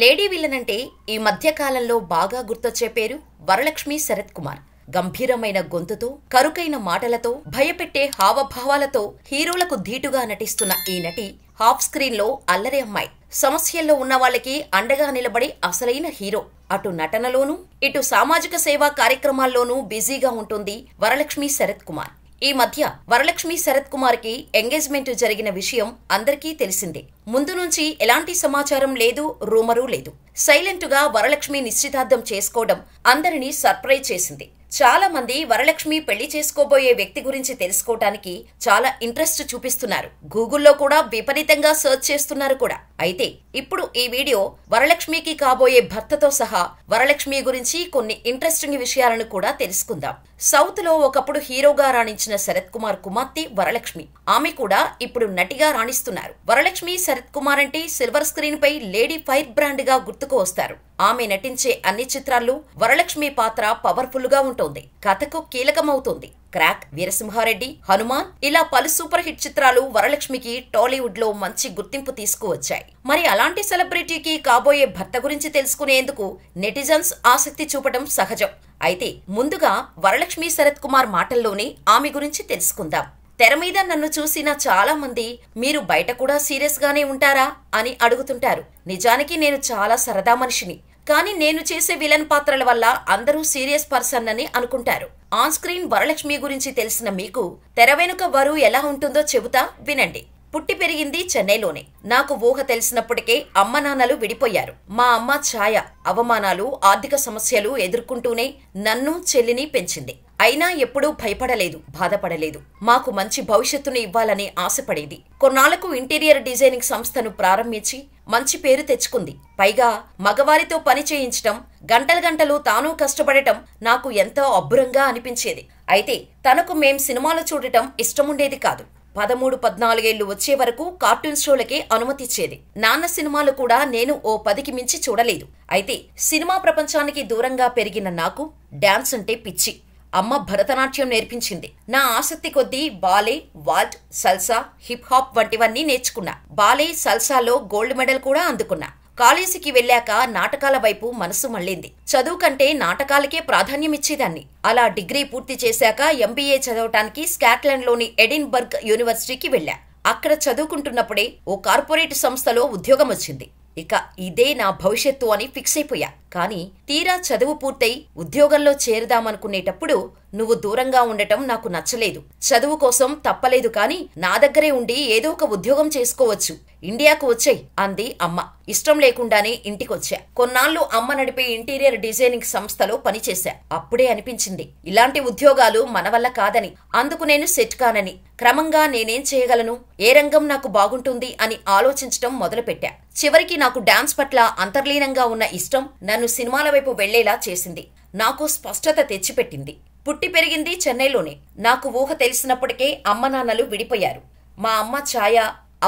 Lady villain అంటే ఈ మధ్య కాలంలో బాగా గుర్తొచ్చే పేరు వరలక్ష్మి శరత్ కుమార్. గంభీరమైన గొంతుతో, కరుకైన మాటలతో, భయపెట్టే హావభావాలతో హీరోలకు ధీటుగా నటిస్తున్న ఈ నటి హాఫ్ స్క్రీన్ లో అల్లరి అమ్మాయి. సమస్యల్లో ఉన్న వాళ్ళకి అండగా నిలబడే అసలైన హీరో. అటు నటనలోనూ, ఇటు సామాజిక సేవా కార్యక్రమాల్లోనూ బిజీగా ఉంటుంది వరలక్ష్మి శరత్ కుమార్. ఈ మధ్య వరలక్ష్మి శరత్ కుమార్ కి ఎంగేజ్మెంట్ జరిగిన విషయం అందరికీ తెలిసిందే. ముందు నుంచి ఎలాంటి సమాచారం లేదు, రూమరు లేదు. సైలెంట్ గా వరలక్ష్మి నిశ్చితార్థం చేసుకోవడం అందరినీ సర్ప్రైజ్ చేసింది. చాలా మంది వరలక్ష్మి పెళ్లి చేసుకోబోయే వ్యక్తి గురించి తెలుసుకోవటానికి చాలా ఇంట్రెస్ట్ చూపిస్తున్నారు. గూగుల్లో కూడా విపరీతంగా సెర్చ్ చేస్తున్నారు కూడా. అయితే ఇప్పుడు ఈ వీడియో వరలక్ష్మికి కాబోయే భర్తతో సహా వరలక్ష్మి గురించి కొన్ని ఇంట్రెస్టింగ్ విషయాలను కూడా తెలుసుకుందాం. సౌత్ లో ఒకప్పుడు హీరోగా రాణించిన శరత్ కుమార్ కుమార్తె వరలక్ష్మి. ఆమె కూడా ఇప్పుడు నటిగా రాణిస్తున్నారు. వరలక్ష్మి శరత్ కుమార్ అంటే సిల్వర్ స్క్రీన్ పై లేడీ ఫైర్ బ్రాండ్ గా గుర్తుకు వస్తారు. ఆమె నటించే అన్ని చిత్రాల్లో వరలక్ష్మి పాత్ర పవర్ఫుల్ గా ఉంటుంది. కథకు కీలకమవుతుంది. క్రాక్, వీరసింహారెడ్డి, హనుమాన్ ఇలా పలు సూపర్ హిట్ చిత్రాలు వరలక్ష్మికి టాలీవుడ్ లో మంచి గుర్తింపు తీసుకువచ్చాయి. మరి అలాంటి సెలబ్రిటీకి కాబోయే భర్త గురించి తెలుసుకునేందుకు నెటిజన్స్ ఆసక్తి చూపడం సహజం. అయితే ముందుగా వరలక్ష్మి శరత్ కుమార్ మాటల్లోనే ఆమె గురించి తెలుసుకుందాం. తెర మీద నన్ను చూసిన చాలా మంది మీరు బయట కూడా సీరియస్ గానే ఉంటారా అని అడుగుతుంటారు. నిజానికి నేను చాలా సరదా మనిషిని. కానీ నేను చేసే విలన్ పాత్రల వల్ల అందరూ సీరియస్ పర్సన్ అని అనుకుంటారు. ఆన్ స్క్రీన్ వరలక్ష్మి గురించి తెలిసిన మీకు తెర వెనుక వరు ఎలా ఉంటుందో చెబుతా, వినండి. పుట్టి పెరిగింది చెన్నైలోనే. నాకు ఊహ తెలిసినప్పటికే అమ్మ నాన్నలు విడిపోయారు. మా అమ్మ ఛాయ అవమానాలు, ఆర్థిక సమస్యలు ఎదుర్కొంటూనే నన్ను, చెల్లిని పెంచింది. అయినా ఎప్పుడూ భయపడలేదు, బాధపడలేదు. మాకు మంచి భవిష్యత్తును ఇవ్వాలని ఆశపడేది. కొన్నాళ్లకు ఇంటీరియర్ డిజైనింగ్ సంస్థను ప్రారంభించి మంచి పేరు తెచ్చుకుంది. పైగా మగవారితో పని చేయించటం, గంటలు తాను కష్టపడటం నాకు ఎంతో అబ్బురంగా అనిపించేది. అయితే తనకు మేం సినిమాలు చూడటం ఇష్టముండేది కాదు. 13-14 ఏళ్లు వచ్చే వరకు కార్టూన్ షోలకే అనుమతిచ్చేది. నాన్న సినిమాలు కూడా నేను ఓ 10కి మించి చూడలేదు. అయితే సినిమా ప్రపంచానికి దూరంగా పెరిగిన నాకు డాన్స్ అంటే పిచ్చి. అమ్మ భరతనాట్యం నేర్పించింది. నా ఆసక్తి కొద్దీ బాలే, వాల్ట్, సల్సా, హిప్ హాప్ వంటివన్నీ నేర్చుకున్నా. బాలే, సల్సాలో గోల్డ్ మెడల్ కూడా అందుకున్నా. కాలేజీకి వెళ్ళాక నాటకాల వైపు మనసు మళ్లింది. చదువు కంటే నాటకాలకే ప్రాధాన్యమిచ్చేదాన్ని. అలా డిగ్రీ పూర్తి చేశాక ఎంబీఏ చదవటానికి స్కాట్లాండ్ లోని ఎడిన్బర్గ్ యూనివర్సిటీకి వెళ్లా. అక్కడ చదువుకుంటున్నప్పుడే ఓ కార్పొరేట్ సంస్థలో ఉద్యోగం వచ్చింది. ఇక ఇదే నా భవిష్యత్తు అని ఫిక్స్ అయిపోయా. కానీ తీరా చదువు పూర్తయి ఉద్యోగంలో చేరదామనుకునేటప్పుడు నువ్వు దూరంగా ఉండటం నాకు నచ్చలేదు. చదువు కోసం తప్పలేదు, కానీ నా దగ్గరే ఉండి ఏదో ఒక ఉద్యోగం చేసుకోవచ్చు. ఇండియాకు వచ్చేయ్ అంది అమ్మ. ఇష్టం లేకుండానే ఇంటికొచ్చా. కొన్నాళ్లు అమ్మ నడిపే ఇంటీరియర్ డిజైనింగ్ సంస్థలో పనిచేశా. అప్పుడే అనిపించింది ఇలాంటి ఉద్యోగాలు మన వల్ల కాదని. అందుకు నేను సెట్ కానని. క్రమంగా నేనేం చేయగలను, ఏ రంగం నాకు బాగుంటుంది అని ఆలోచించటం మొదలుపెట్టా. చివరికి నాకు డాన్స్ పట్ల అంతర్లీనంగా ఉన్న ఇష్టం నన్ను సినిమాల వైపు వెళ్లేలా చేసింది. నాకు స్పష్టత తెచ్చిపెట్టింది. పుట్టి పెరిగింది చెన్నైలోనే. నాకు ఊహ తెలిసినప్పటికే అమ్మ నాన్నలు విడిపోయారు. మా అమ్మ ఛాయ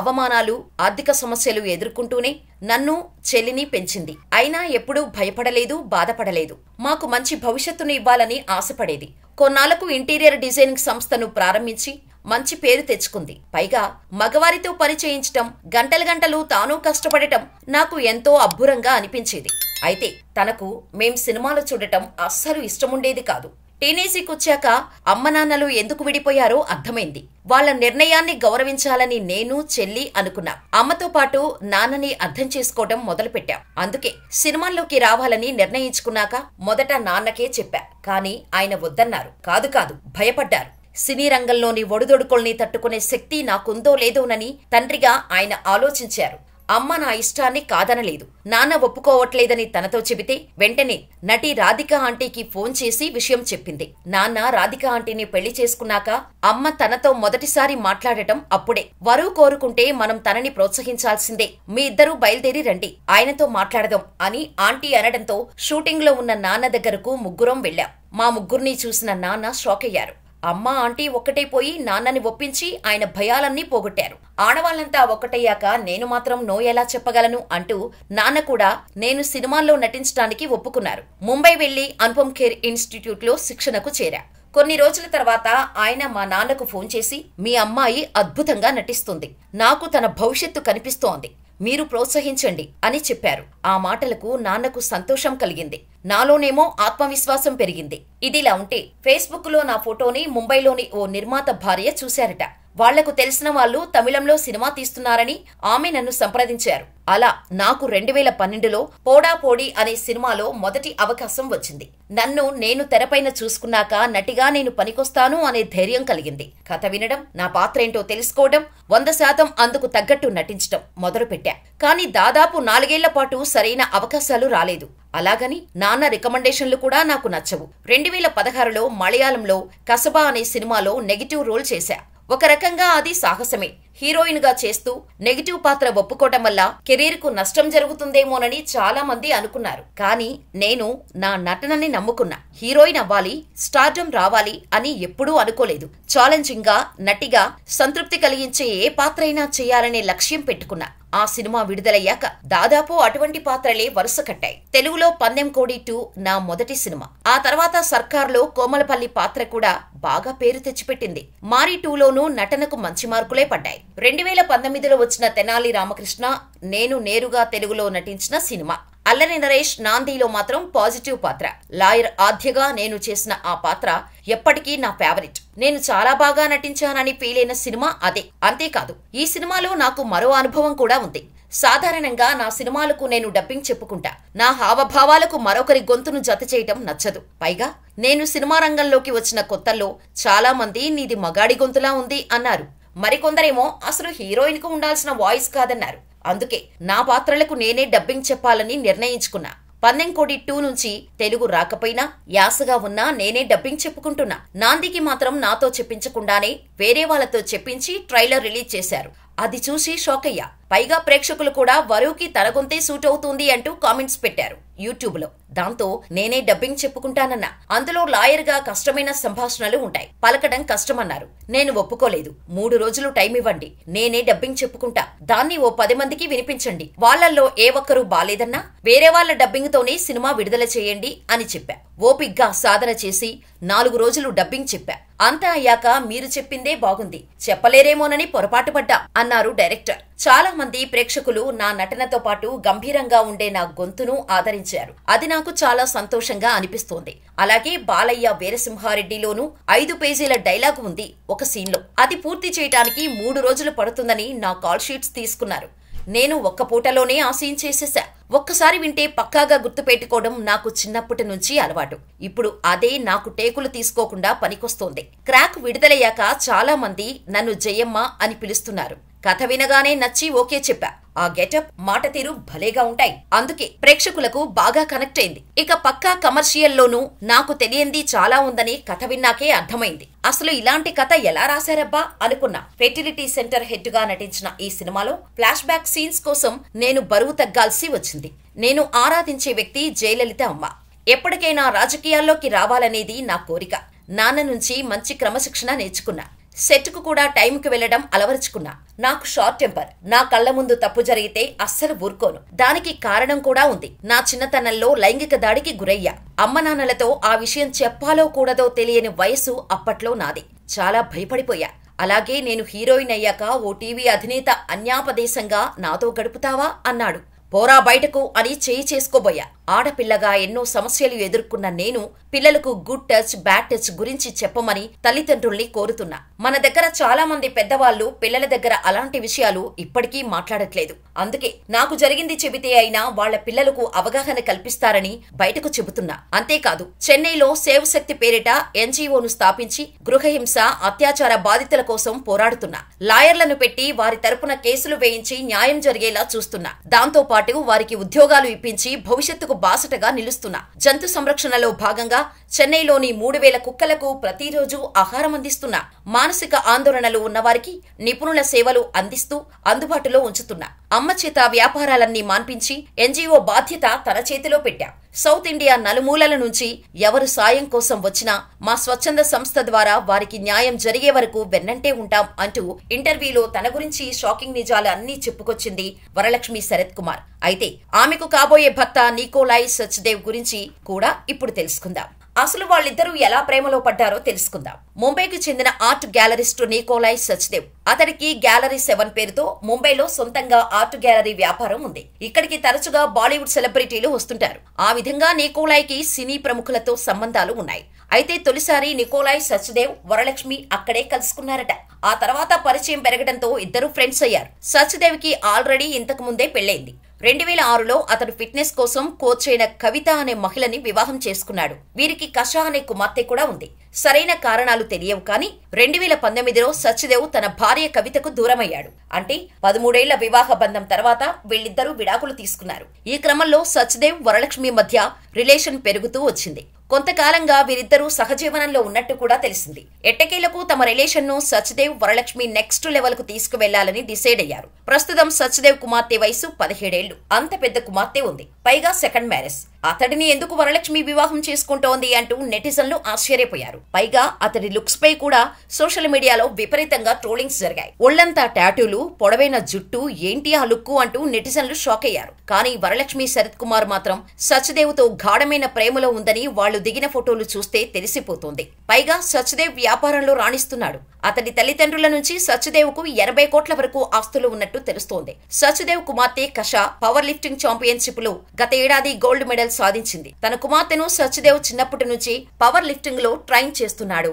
అవమానాలు, ఆర్థిక సమస్యలు ఎదుర్కొంటూనే నన్ను, చెల్లిని పెంచింది. అయినా ఎప్పుడూ భయపడలేదు, బాధపడలేదు. మాకు మంచి భవిష్యత్తును ఇవ్వాలని ఆశపడేది. కొన్నాళ్లకు ఇంటీరియర్ డిజైనింగ్ సంస్థను ప్రారంభించి మంచి పేరు తెచ్చుకుంది. పైగా మగవారితో పని చేయించటం, గంటలు తాను కష్టపడటం నాకు ఎంతో అబ్బురంగా అనిపించేది. అయితే తనకు మేం సినిమాలు చూడటం అస్సలు ఇష్టముండేది కాదు. టీనేజీకొచ్చాక అమ్మ నాన్నలు ఎందుకు విడిపోయారో అర్థమైంది. వాళ్ల నిర్ణయాన్ని గౌరవించాలని నేను, చెల్లి అనుకున్నాం. అమ్మతో పాటు నాన్నని అర్థం చేసుకోవడం మొదలుపెట్టాం. అందుకే సినిమాల్లోకి రావాలని నిర్ణయించుకున్నాక మొదట నాన్నకే చెప్పా. కానీ ఆయన వద్దన్నారు. కాదు భయపడ్డారు. సినీ రంగంలోని ఒడిదొడుకుల్ని తట్టుకునే శక్తి నాకుందో లేదోనని తండ్రిగా ఆయన ఆలోచించారు. అమ్మ నా ఇష్టాన్ని కాదనలేదు. నాన్న ఒప్పుకోవట్లేదని తనతో చెబితే వెంటనే నటి రాధికా ఆంటీకి ఫోన్ చేసి విషయం చెప్పింది. నాన్న రాధికా ఆంటీని పెళ్లి చేసుకున్నాక అమ్మ తనతో మొదటిసారి మాట్లాడటం అప్పుడే. వరువు కోరుకుంటే మనం తనని ప్రోత్సహించాల్సిందే. మీ ఇద్దరూ బయలుదేరి రండి, ఆయనతో మాట్లాడదాం అని ఆంటీ అనడంతో షూటింగ్ లో ఉన్న నాన్న దగ్గరకు ముగ్గురం వెళ్ళాం. మా ముగ్గురిని చూసిన నాన్న షాక్ అయ్యారు. అమ్మ, ఆంటీ ఒక్కటే పోయి నాన్నని ఒప్పించి ఆయన భయాలన్నీ పోగొట్టారు. ఆడవాళ్లంతా ఒక్కటయ్యాక నేను మాత్రం నో ఎలా చెప్పగలను అంటూ నాన్న కూడా నేను సినిమాల్లో నటించడానికి ఒప్పుకున్నారు. ముంబై వెళ్లి అనుపమ్ ఖేర్ ఇన్స్టిట్యూట్ లో శిక్షణకు చేరా. కొన్ని రోజుల తర్వాత ఆయన మా నాన్నకు ఫోన్ చేసి, మీ అమ్మాయి అద్భుతంగా నటిస్తుంది. నాకు తన భవిష్యత్తు కనిపిస్తోంది. మీరు ప్రోత్సహించండి అని చెప్పారు. ఆ మాటలకు నాన్నకు సంతోషం కలిగింది. నాలోనేమో ఆత్మవిశ్వాసం పెరిగింది. ఇదిలా ఉంటే ఫేస్బుక్ లో నా ఫోటోని ముంబైలోని ఓ నిర్మాత భార్య చూశారట. వాళ్లకు తెలిసిన వాళ్ళు తమిళంలో సినిమా తీస్తున్నారని ఆమె నన్ను సంప్రదించారు. అలా నాకు 2012లో పోడా పోడి అనే సినిమాలో మొదటి అవకాశం వచ్చింది. నన్ను నేను తెరపైన చూసుకున్నాక నటిగా నేను పనికొస్తాను అనే ధైర్యం కలిగింది. కథ వినడం, నా పాత్రేంటో తెలుసుకోవడం, 100% అందుకు తగ్గట్టు నటించడం మొదలుపెట్టా. కానీ దాదాపు 4 ఏళ్ల పాటు సరైన అవకాశాలు రాలేదు. అలాగని నాన్న రికమెండేషన్లు కూడా నాకు నచ్చవు. 2016లో మలయాళంలో కసబా అనే సినిమాలో నెగిటివ్ రోల్ చేశా. ఒక రకంగా అది సాహసమే. హీరోయిన్ గా చేస్తూ నెగిటివ్ పాత్ర ఒప్పుకోవటం వల్ల కెరీర్ కు నష్టం జరుగుతుందేమోనని చాలా మంది అనుకున్నారు. కానీ నేను నా నటనని నమ్ముకున్నా. హీరోయిన్ అవ్వాలి, స్టార్డమ్ రావాలి అని ఎప్పుడూ అనుకోలేదు. ఛాలెంజింగ్ గా, నటిగా సంతృప్తి కలిగించే ఏ పాత్ర అయినా చేయాలనే లక్ష్యం పెట్టుకున్నా. ఆ సినిమా విడుదలయ్యాక దాదాపు అటువంటి పాత్రలే వరుస కట్టాయి. తెలుగులో పందెం కోడి 2 నా మొదటి సినిమా. ఆ తర్వాత సర్కార్లో కోమలపల్లి పాత్ర కూడా బాగా పేరు తెచ్చిపెట్టింది. మారి 2లోనూ నటనకు మంచి మార్కులే పడ్డాయి. 2019లో వచ్చిన తెనాలి రామకృష్ణ నేను నేరుగా తెలుగులో నటించిన సినిమా. అల్లరి నరేష్ నాందిలో మాత్రం పాజిటివ్ పాత్ర. లాయర్ ఆద్యగా నేను చేసిన ఆ పాత్ర ఎప్పటికీ నా ఫేవరెట్. నేను చాలా బాగా నటించానని ఫీల్ అయిన సినిమా అదే. అంతేకాదు, ఈ సినిమాలో నాకు మరో అనుభవం కూడా ఉంది. సాధారణంగా నా సినిమాలకు నేను డబ్బింగ్ చెప్పుకుంటా. నా హావభావాలకు మరొకరి గొంతును జత చేయటం నచ్చదు. పైగా నేను సినిమా రంగంలోకి వచ్చిన కొత్తల్లో చాలా మంది నీది మగాడి గొంతులా ఉంది అన్నారు. మరికొందరేమో అసలు హీరోయిన్ కు ఉండాల్సిన వాయిస్ కాదన్నారు. అందుకే నా పాత్రలకు నేనే డబ్బింగ్ చెప్పాలని నిర్ణయించుకున్నా. పందెం కోడి 2 నుంచి తెలుగు రాకపోయినా యాసగా ఉన్నా నేనే డబ్బింగ్ చెప్పుకుంటున్నా. నాందికి మాత్రం నాతో చెప్పించకుండానే వేరే వాళ్లతో చెప్పించి ట్రైలర్ రిలీజ్ చేశారు. అది చూసి షాక్ అయ్యా. పైగా ప్రేక్షకులు కూడా వరుకి తన గొంతే సూట్ అవుతుంది అంటూ కామెంట్స్ పెట్టారు యూట్యూబ్ లో. దాంతో నేనే డబ్బింగ్ చెప్పుకుంటానన్నా. అందులో లాయర్ గా కష్టమైన సంభాషణలు ఉంటాయి, పలకడం కష్టమన్నారు. నేను ఒప్పుకోలేదు. 3 రోజులు టైం ఇవ్వండి, నేనే డబ్బింగ్ చెప్పుకుంటా. దాన్ని ఓ 10 మందికి వినిపించండి. వాళ్లల్లో ఏ ఒక్కరూ బాలేదన్నా వేరే వాళ్ల డబ్బింగ్ తోనే సినిమా విడుదల చేయండి అని చెప్పా. ఓపిగ్గా సాధన చేసి 4 రోజులు డబ్బింగ్ చెప్పా. అంతా అయ్యాక మీరు చెప్పిందే బాగుంది, చెప్పలేరేమోనని పొరపాటు పడ్డా అన్నారు డైరెక్టర్. చాలా మంది ప్రేక్షకులు నా నటనతో పాటు గంభీరంగా ఉండే నా గొంతును ఆదరించారు. అది నాకు చాలా సంతోషంగా అనిపిస్తోంది. అలాగే బాలయ్య వీరసింహారెడ్డిలోనూ 5 పేజీల డైలాగు ఉంది ఒక సీన్లో. అది పూర్తి చేయటానికి 3 రోజులు పడుతుందని నా కాల్ షీట్స్ తీసుకున్నారు. నేను ఒక్క పూటలోనే ఆ సీన్ చేసేసా. ఒక్కసారి వింటే పక్కాగా గుర్తుపెట్టుకోవడం నాకు చిన్నప్పటి నుంచి అలవాటు. ఇప్పుడు అదే నాకు టేకులు తీసుకోకుండా పనికొస్తోంది. క్రాక్ విడుదలయ్యాక చాలా మంది నన్ను జయమ్మ అని పిలుస్తున్నారు. కథ వినగానే నచ్చి ఓకే చెప్పా. ఆ గెటప్, మాట తీరు భలేగా ఉంటాయి. అందుకే ప్రేక్షకులకు బాగా కనెక్ట్ అయింది. ఇక పక్కా కమర్షియల్లోనూ నాకు తెలియంది చాలా ఉందని కథ విన్నాకే అర్థమైంది. అసలు ఇలాంటి కథ ఎలా రాశారబ్బా అనుకున్నా. ఫెర్టిలిటీ సెంటర్ హెడ్ గా నటించిన ఈ సినిమాలో ఫ్లాష్ బ్యాక్ సీన్స్ కోసం నేను బరువు తగ్గాల్సి వచ్చింది. నేను ఆరాధించే వ్యక్తి జయలలిత అమ్మ. ఎప్పటికైనా రాజకీయాల్లోకి రావాలనేది నా కోరిక. నాన్న నుంచి మంచి క్రమశిక్షణ నేర్చుకున్నా. సెట్కు కూడా టైంకి వెళ్లడం అలవరుచుకున్నా. నాకు షార్ట్ టెంపర్. నా కళ్ల ముందు తప్పు జరిగితే అస్సలు ఊరుకోను. దానికి కారణం కూడా ఉంది. నా చిన్నతనంలో లైంగిక దాడికి గురయ్యా. అమ్మ నాన్నలతో ఆ విషయం చెప్పాలో కూడదో తెలియని వయసు అప్పట్లో నాది. చాలా భయపడిపోయా. అలాగే నేను హీరోయిన్ అయ్యాక ఓ టీవీ అధినేత అన్యాపదేశంగా నాతో గడుపుతావా అన్నాడు. పోరా బయటకు అని చేయి చేసుకోబోయా. ఆడపిల్లగా ఎన్నో సమస్యలు ఎదుర్కొన్న నేను పిల్లలకు గుడ్ టచ్, బ్యాడ్ టచ్ గురించి చెప్పమని తల్లిదండ్రుల్ని కోరుతున్నా. మన దగ్గర చాలా మంది పెద్దవాళ్లు పిల్లల దగ్గర అలాంటి విషయాలు ఇప్పటికీ మాట్లాడట్లేదు. అందుకే నాకు జరిగింది చెబితే అయినా వాళ్ల పిల్లలకు అవగాహన కల్పిస్తారని బయటకు చెబుతున్నా. అంతేకాదు, చెన్నైలో సేవ్ శక్తి పేరిట ఎన్జీఓను స్థాపించి గృహహింస, అత్యాచార బాధితుల కోసం పోరాడుతున్నా. లాయర్లను పెట్టి వారి తరపున కేసులు వేయించి న్యాయం జరిగేలా చూస్తున్నా. దాంతో పాటు వారికి ఉద్యోగాలు ఇప్పించి భవిష్యత్తుకు బాసటగా నిలుస్తున్నా. జంతు సంరక్షణలో భాగంగా చెన్నైలోని 3000 కుక్కలకు ప్రతిరోజు ఆహారం అందిస్తున్నా. మానసిక ఆందోళనలు ఉన్నవారికి నిపుణుల సేవలు అందిస్తూ అందుబాటులో ఉంచుతున్నా. అమ్మ చేత వ్యాపారాలన్నీ మాన్పించి ఎన్జీఓ బాధ్యత తన చేతిలో పెట్టా. సౌత్ ఇండియా నలుమూలల నుంచి ఎవరు సాయం కోసం వచ్చినా మా స్వచ్ఛంద సంస్థ ద్వారా వారికి న్యాయం జరిగే వరకు వెన్నంటే ఉంటాం అంటూ ఇంటర్వ్యూలో తన గురించి షాకింగ్ నిజాలు అన్నీ చెప్పుకొచ్చింది వరలక్ష్మి శరత్ కుమార్. అయితే ఆమెకు కాబోయే భర్త నికోలాయ్ సచ్దేవ్ గురించి కూడా ఇప్పుడు తెలుసుకుందాం. అసలు వాళ్ళిద్దరూ ఎలా ప్రేమలో పడ్డారో తెలుసుకుందాం. ముంబైకి చెందిన ఆర్ట్ గ్యాలరిస్ట్ నికోలాయ్ సచ్దేవ్. అతడికి గ్యాలరీ 7 పేరుతో ముంబైలో సొంతంగా ఆర్ట్ గ్యాలరీ వ్యాపారం ఉంది. ఇక్కడికి తరచుగా బాలీవుడ్ సెలబ్రిటీలు వస్తుంటారు. ఆ విధంగా నికోలాయ్కి సినీ ప్రముఖులతో సంబంధాలు ఉన్నాయి. అయితే తొలిసారి నికోలాయ్ సచ్దేవ్ వరలక్ష్మి అక్కడే కలుసుకున్నారట. ఆ తర్వాత పరిచయం పెరగడంతో ఇద్దరు ఫ్రెండ్స్ అయ్యారు. సచ్దేవ్ కి ఆల్రెడీ ఇంతకు ముందే పెళ్లైంది. 2006లో అతడు ఫిట్నెస్ కోసం కోచ్ అయిన కవిత అనే మహిళని వివాహం చేసుకున్నాడు. వీరికి కష అనే కుమార్తె కూడా ఉంది. సరైన కారణాలు తెలియవు కానీ 2019లో సచ్దేవ్ తన భార్య కవితకు దూరమయ్యాడు. అంటే 13 ఏళ్ల వివాహ బంధం తర్వాత వీళ్ళిద్దరూ విడాకులు తీసుకున్నారు. ఈ క్రమంలో సచ్దేవ్ వరలక్ష్మి మధ్య రిలేషన్ పెరుగుతూ వచ్చింది. కొంతకాలంగా వీరిద్దరూ సహజీవనంలో ఉన్నట్టు కూడా తెలిసింది. ఎట్టకేలకు తమ రిలేషన్ ను సచ్దేవ్ వరలక్ష్మి నెక్స్ట్ లెవెల్ కు తీసుకువెళ్లాలని డిసైడ్ అయ్యారు. ప్రస్తుతం సచ్దేవ్ కుమార్తె వయసు 17 ఏళ్లు. అంత పెద్ద కుమార్తె ఉంది. పైగా సెకండ్ మ్యారేజ్. అతడిని ఎందుకు వరలక్ష్మి వివాహం చేసుకుంటోంది అంటూ నెటిజన్లు ఆశ్చర్యపోయారు. పైగా అతడి లుక్స్ పై కూడా సోషల్ మీడియాలో విపరీతంగా ట్రోలింగ్స్ జరిగాయి. ఒళ్లంతా టాటూలు, పొడవైన జుట్టు, ఏంటి ఆ లుక్కు అంటూ నెటిజన్లు షాక్ అయ్యారు. కానీ వరలక్ష్మి శరత్ కుమార్ మాత్రం సచ్దేవ్ తో గాఢమైన ప్రేమలో ఉందని వాళ్లు దిగిన ఫోటోలు చూస్తే తెలిసిపోతోంది. పైగా సచ్దేవ్ వ్యాపారంలో రాణిస్తున్నాడు. అతడి తల్లిదండ్రుల నుంచి సచ్దేవ్ కు 80 కోట్ల వరకు ఆస్తులు ఉన్నట్టు తెలుస్తోంది. సచ్దేవ్ కుమార్తె కష పవర్ లిఫ్టింగ్ ఛాంపియన్షిప్ లో గత ఏడాది గోల్డ్ మెడల్ సాధించింది. తన కుమార్తెను సచ్దేవ్ చిన్నప్పటి నుంచి పవర్ లిఫ్టింగ్ లో ట్రైన్ చేస్తున్నాడు.